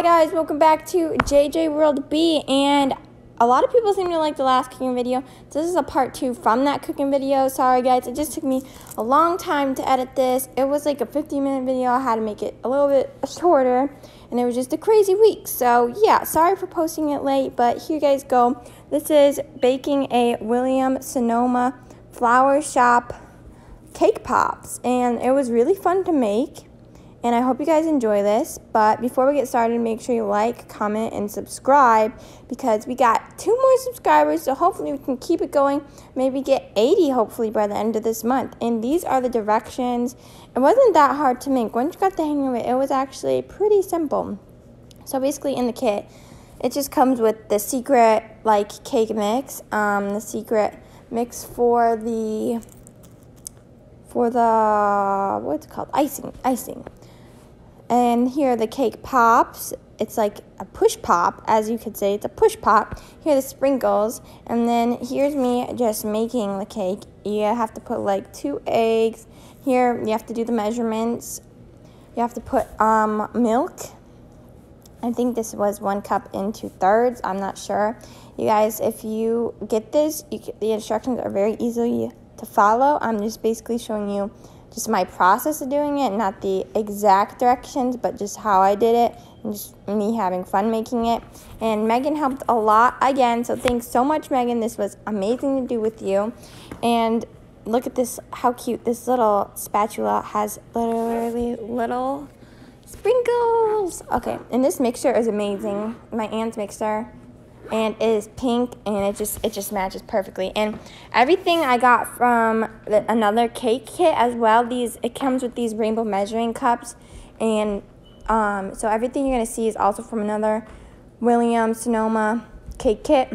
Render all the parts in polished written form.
Hi guys, welcome back to JJ World B, and a lot of people seem to like the last cooking video. So this is a part 2 from that cooking video. Sorry guys, it just took me a long time to edit this. It was like a 15-minute video. I had to make it a little bit shorter, and it was just a crazy week. So yeah, sorry for posting it late, but here you guys go. This is baking a William Sonoma Flower Shop cake pops, and it was really fun to make. And I hope you guys enjoy this. But before we get started, make sure you like, comment, and subscribe, because we got 2 more subscribers, so hopefully we can keep it going. Maybe get 80 hopefully by the end of this month. And these are the directions. It wasn't that hard to make. Once you got the hang of it, it was actually pretty simple. So basically in the kit, it just comes with the secret like cake mix, the secret mix for the what's it called, icing. And here are the cake pops. It's like a push pop, as you could say. It's a push pop. Here are the sprinkles. And then here's me just making the cake. You have to put like 2 eggs. Here you have to do the measurements. You have to put milk. I think this was 1 cup in 2/3. I'm not sure. You guys, if you get this, the instructions are very easy to follow. I'm just basically showing you just my process of doing it, not the exact directions, but just how I did it, and just me having fun making it. And Megan helped a lot again, so thanks so much, Megan. This was amazing to do with you. And look at this, how cute this little spatula has, literally little sprinkles. Okay, and this mixture is amazing. My aunt's mixer. And it is pink, and it just matches perfectly. And everything I got from another cake kit as well. It comes with these rainbow measuring cups, and so everything you're gonna see is also from another William Sonoma cake kit,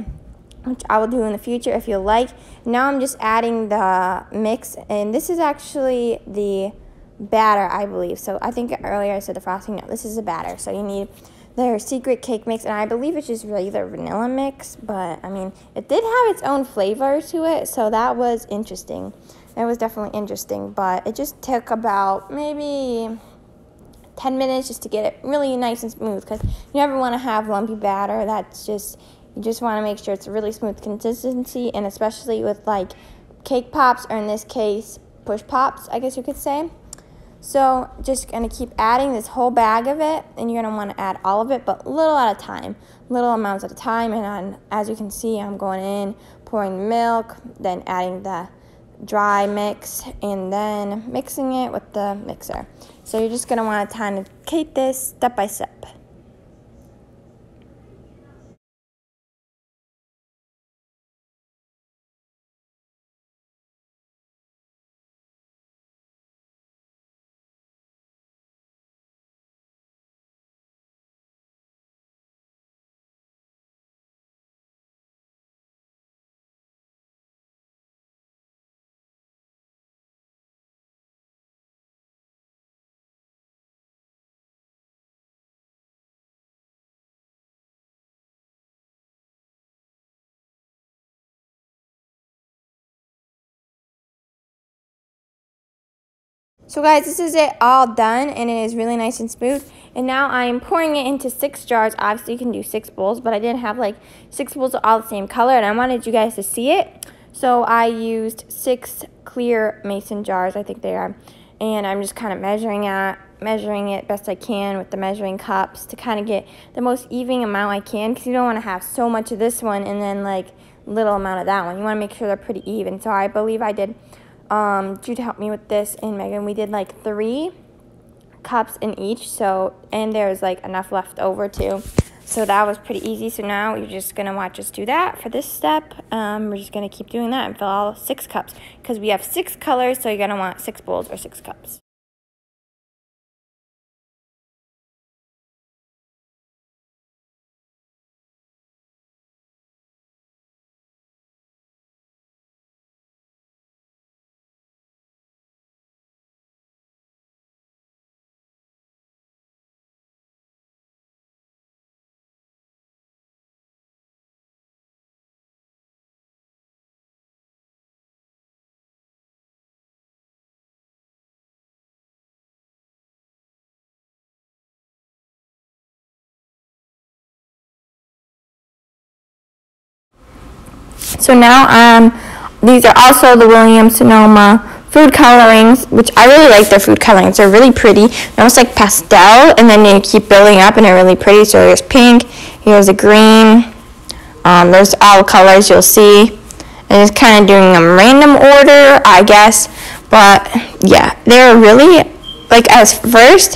which I will do in the future if you like. Now I'm just adding the mix, and this is actually the batter, I believe. So I think earlier I said the frosting. No, this is the batter. So you need their secret cake mix, and I believe it's just regular vanilla mix, but I mean, it did have its own flavor to it, so that was interesting. It was definitely interesting, but it just took about maybe 10 minutes just to get it really nice and smooth, because you never want to have lumpy batter. You just want to make sure it's a really smooth consistency, and especially with like cake pops, or in this case, push pops, I guess you could say. So just going to keep adding this whole bag of it, and you're going to want to add all of it, but little at a time, little amounts at a time. And as you can see, I'm going in, pouring the milk, then adding the dry mix, and then mixing it with the mixer. So you're just going to want to kind of take this step by step. So guys, this is it all done, and it is really nice and smooth. And now I am pouring it into 6 jars. Obviously you can do 6 bowls, but I didn't have like 6 bowls all the same color, and I wanted you guys to see it. So I used 6 clear mason jars, I think they are. And I'm just kind of measuring it best I can with the measuring cups to kind of get the most even amount I can, because you don't want to have so much of this one and then like little amount of that one. You want to make sure they're pretty even. So I believe I did, Jude helped me with this, and Megan, we did like 3 cups in each, so, and there's like enough left over too, so that was pretty easy. So now you're just gonna watch us do that for this step. We're just gonna keep doing that and fill all 6 cups, because we have 6 colors, so you're gonna want 6 bowls or 6 cups. So now these are also the Williams Sonoma food colorings, which I really like their food colorings. They're really pretty. They're almost like pastel, and then they keep building up, and they're really pretty. So here's pink, here's a green. There's all colors you'll see. And just kind of doing them random order, I guess. But yeah, they're really, like, as first,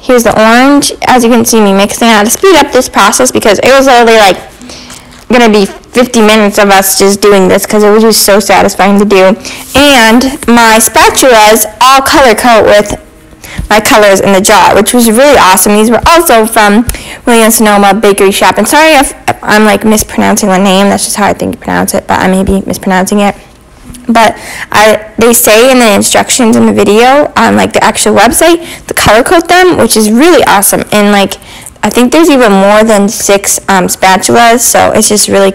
here's the orange. As you can see me mixing it. I had to speed up this process because it was literally like gonna be 50 minutes of us just doing this because it was just so satisfying to do. And my spatulas all color coat with my colors in the jar, which was really awesome. These were also from Williams Sonoma Bakery Shop. And sorry if I'm like mispronouncing the name. That's just how I think you pronounce it, but I may be mispronouncing it. But they say in the instructions in the video on like the actual website to color code them, which is really awesome. And like I think there's even more than 6 spatulas, so it's just really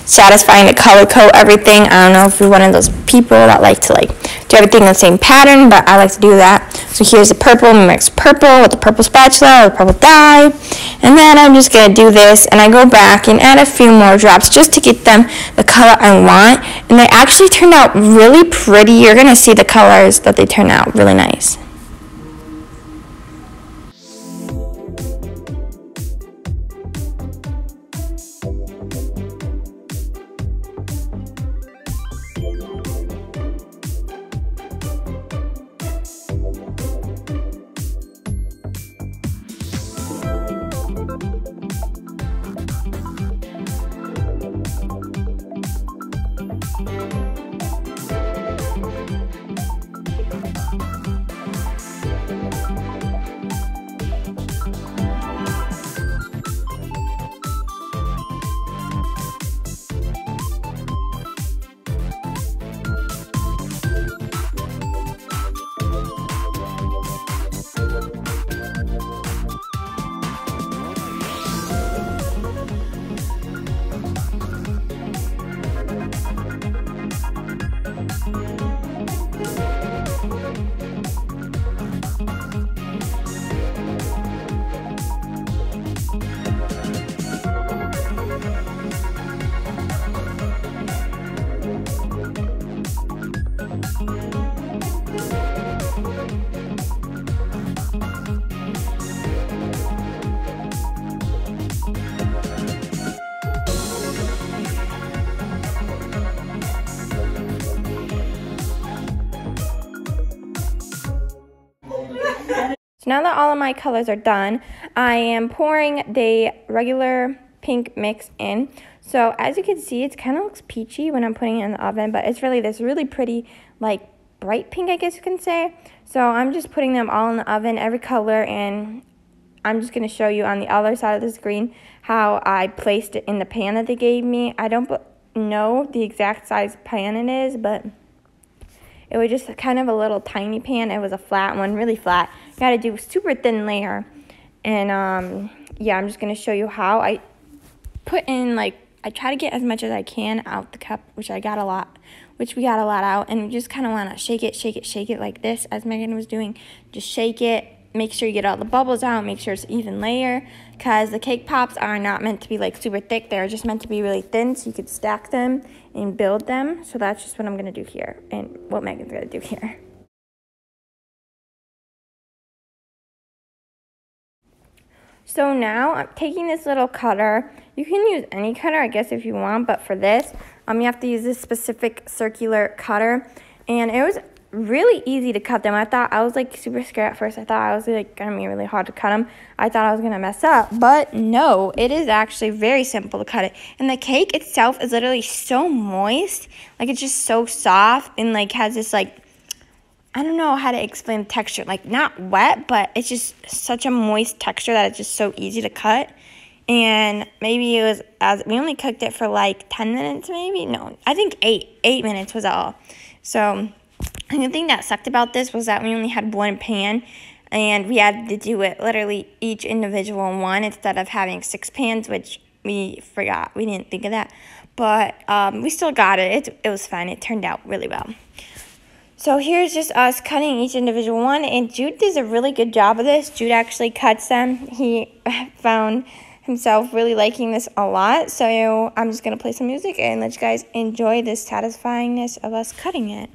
satisfying to color code everything. I don't know if you're one of those people that like to like do everything in the same pattern, but I like to do that. So here's the purple, mix purple with the purple spatula or purple dye. And then I'm just going to do this, and I go back and add a few more drops just to get them the color I want. And they actually turned out really pretty. You're going to see the colors that they turn out really nice. So now that all of my colors are done, I am pouring the regular pink mix in. So as you can see, it kind of looks peachy when I'm putting it in the oven, but it's really this really pretty, like, bright pink, I guess you can say. So I'm just putting them all in the oven, every color, and I'm just going to show you on the other side of the screen how I placed it in the pan that they gave me. I don't know the exact size pan it is, but it was just kind of a little tiny pan. It was a flat one, really flat. You got to do a super thin layer. And yeah, I'm just going to show you how I put in, like, I try to get as much as I can out the cup, which we got a lot out. And you just kind of want to shake it like this, as Megan was doing. Just shake it. Make sure you get all the bubbles out. Make sure it's an even layer, because the cake pops are not meant to be like super thick. They're just meant to be really thin, so you could stack them and build them. So that's just what I'm going to do here and what Megan's going to do here. So now I'm taking this little cutter. You can use any cutter, I guess, if you want, but for this, you have to use this specific circular cutter. And it was really easy to cut them. I was like super scared at first. I thought I was like gonna be really hard to cut them. I thought I was gonna mess up, but no, it is actually very simple to cut it. And the cake itself is literally so moist, like it's just so soft and like has this like, I don't know how to explain the texture, like not wet, but it's just such a moist texture that it's just so easy to cut. And maybe it was, as we only cooked it for like 10 minutes maybe. No, I think 8 minutes was all. So and the thing that sucked about this was that we only had one pan, and we had to do it literally each individual one instead of having 6 pans, which we forgot. We didn't think of that. But we still got it. It was fun. It turned out really well. So here's just us cutting each individual one, and Jude does a really good job of this. Jude actually cuts them. He found himself really liking this a lot. So I'm just going to play some music and let you guys enjoy the satisfyingness of us cutting it.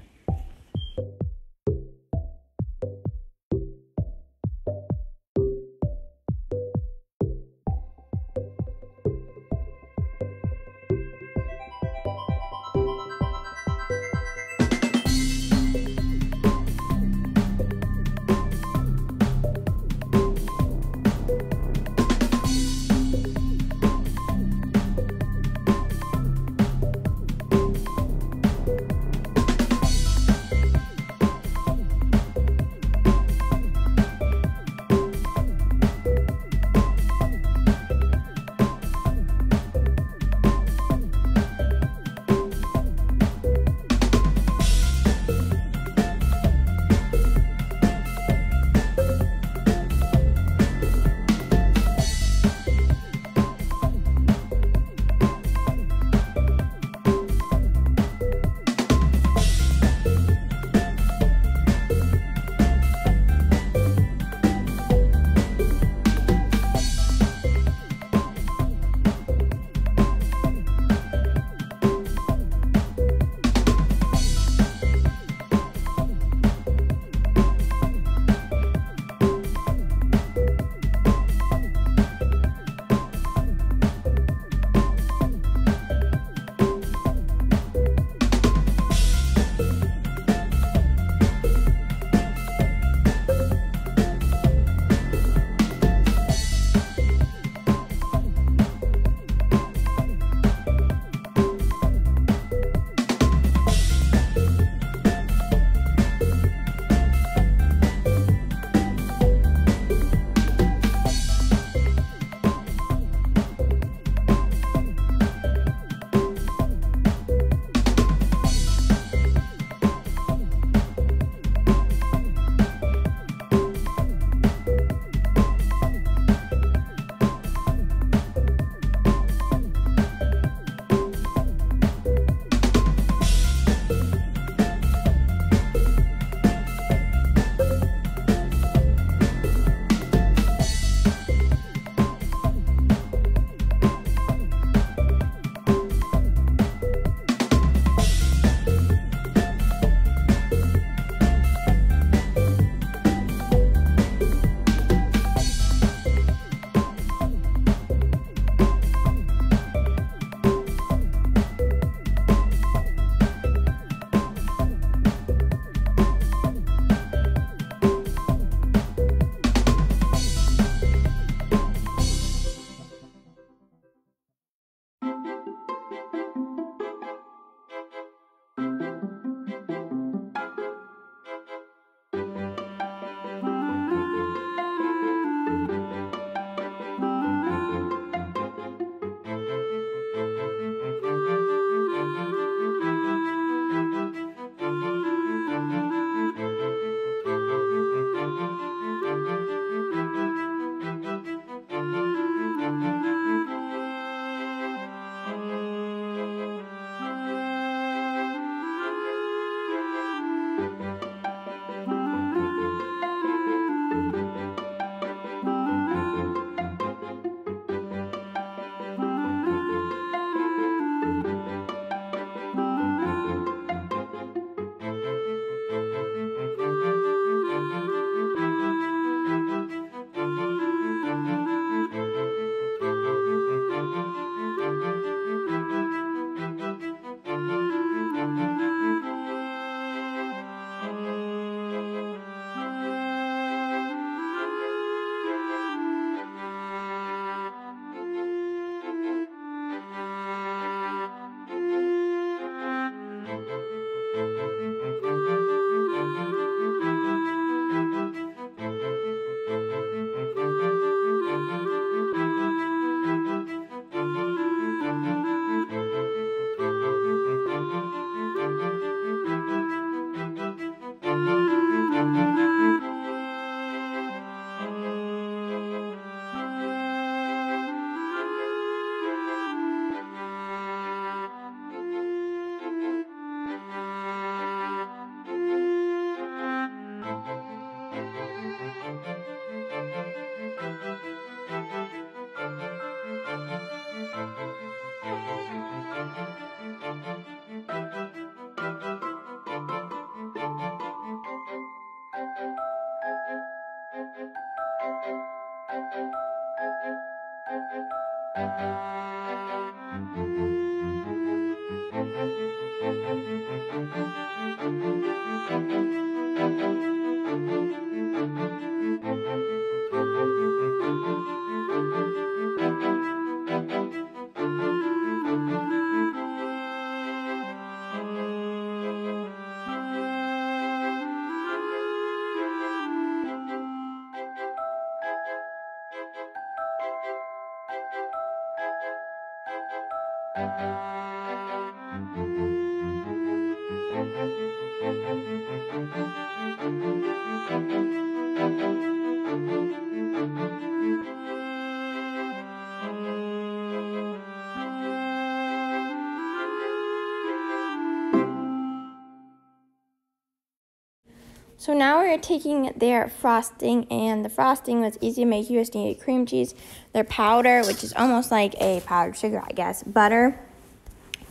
So now we're taking their frosting, and the frosting was easy to make. You just needed cream cheese, their powder, which is almost like a powdered sugar, I guess, butter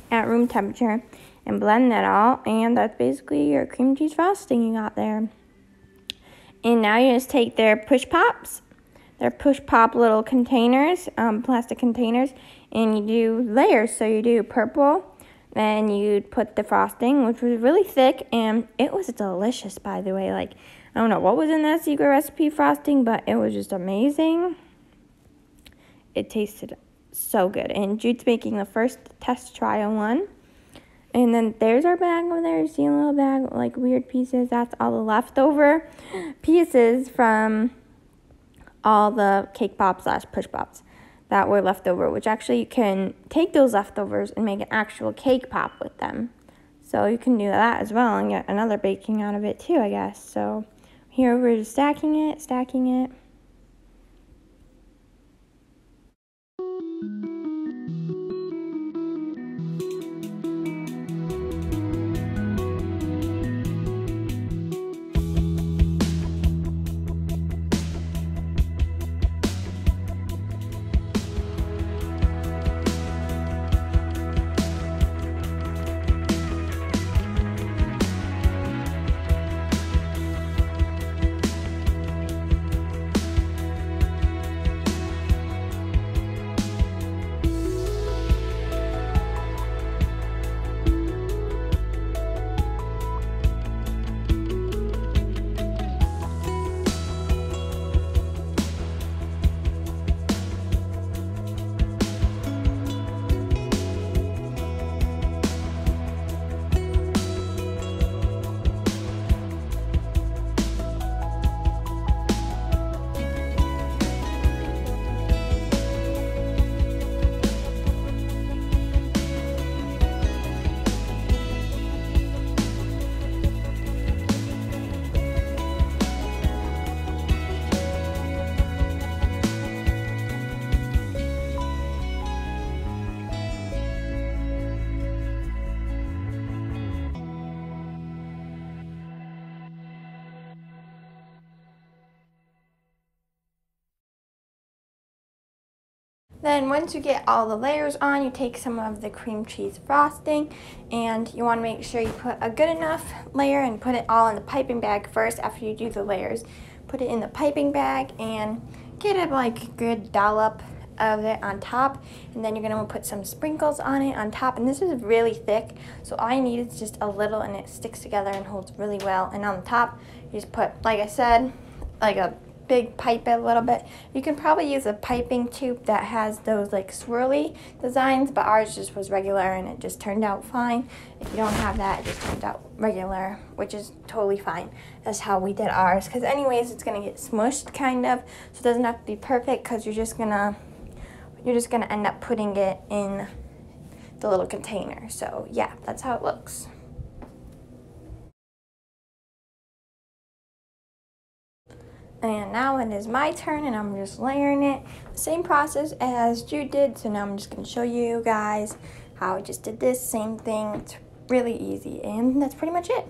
at room temperature, and blend that all, and that's basically your cream cheese frosting you got there. And now you just take their push pops, their push pop little containers, plastic containers, and you do layers. So you do purple, then you'd put the frosting, which was really thick, and it was delicious, by the way. Like, I don't know what was in that secret recipe frosting, but it was just amazing. It tasted so good. And Jude's making the first test trial one. And then there's our bag over there. You see a little bag, like weird pieces. That's all the leftover pieces from all the cake pops / push pops that were left over, which actually you can take those leftovers and make an actual cake pop with them. So you can do that as well and get another baking out of it too, I guess. So here we're just stacking it. Then once you get all the layers on, you take some of the cream cheese frosting, and you want to make sure you put a good enough layer and put it all in the piping bag first after you do the layers. Put it in the piping bag and get a like good dollop of it on top, and then you're going to put some sprinkles on it on top. And this is really thick, so all you need is just a little, and it sticks together and holds really well. And on the top you just put, like I said, like a big pipe it a little bit. You can probably use a piping tube that has those like swirly designs, but ours just was regular and it just turned out fine. If you don't have that, it just turns out regular, which is totally fine. That's how we did ours, because anyways it's gonna get smushed kind of, so it doesn't have to be perfect, because you're just gonna end up putting it in the little container. So yeah, that's how it looks. And now it is my turn, and I'm just layering it. Same process as Jude did, so now I'm just going to show you guys how I just did this. Same thing, it's really easy, and that's pretty much it.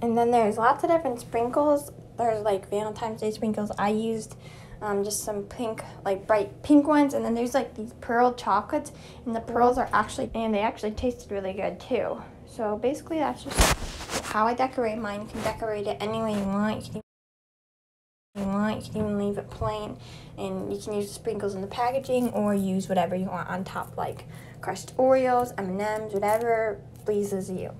And then there's lots of different sprinkles. There's like Valentine's Day sprinkles. I used just some pink, like bright pink ones. And then there's like these pearl chocolates. And the pearls are actually, and they actually tasted really good too. So basically that's just how I decorate mine. You can decorate it any way you want. You can even leave it plain. And you can use the sprinkles in the packaging or use whatever you want on top, like crushed Oreos, M&Ms, whatever pleases you.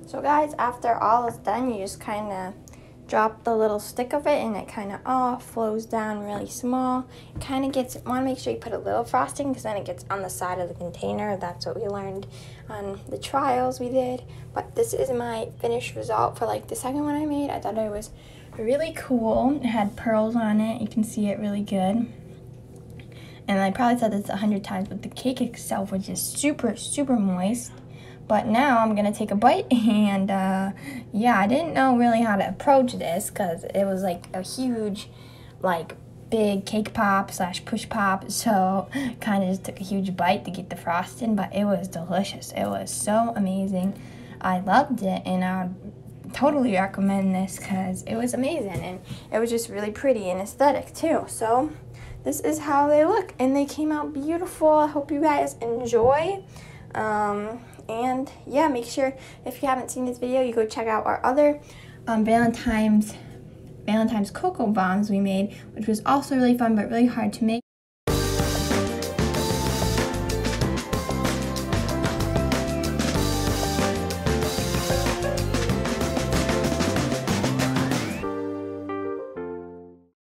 So guys, after all is done, you just kind of drop the little stick of it and it kind of all flows down really small. It kind of gets, want to make sure you put a little frosting because then it gets on the side of the container. That's what we learned on the trials we did. But this is my finished result for like the second one I made. I thought it was really cool. It had pearls on it. You can see it really good. And I probably said this 100 times, but the cake itself was just super, super moist. But now I'm gonna take a bite and yeah, I didn't know really how to approach this because it was like a huge, like big cake pop / push pop. So kind of just took a huge bite to get the frosting, but it was delicious. It was so amazing. I loved it and I would totally recommend this because it was amazing and it was just really pretty and aesthetic too. So this is how they look and they came out beautiful. I hope you guys enjoy. And yeah, make sure if you haven't seen this video, you go check out our other Valentine's cocoa bombs we made, which was also really fun but really hard to make.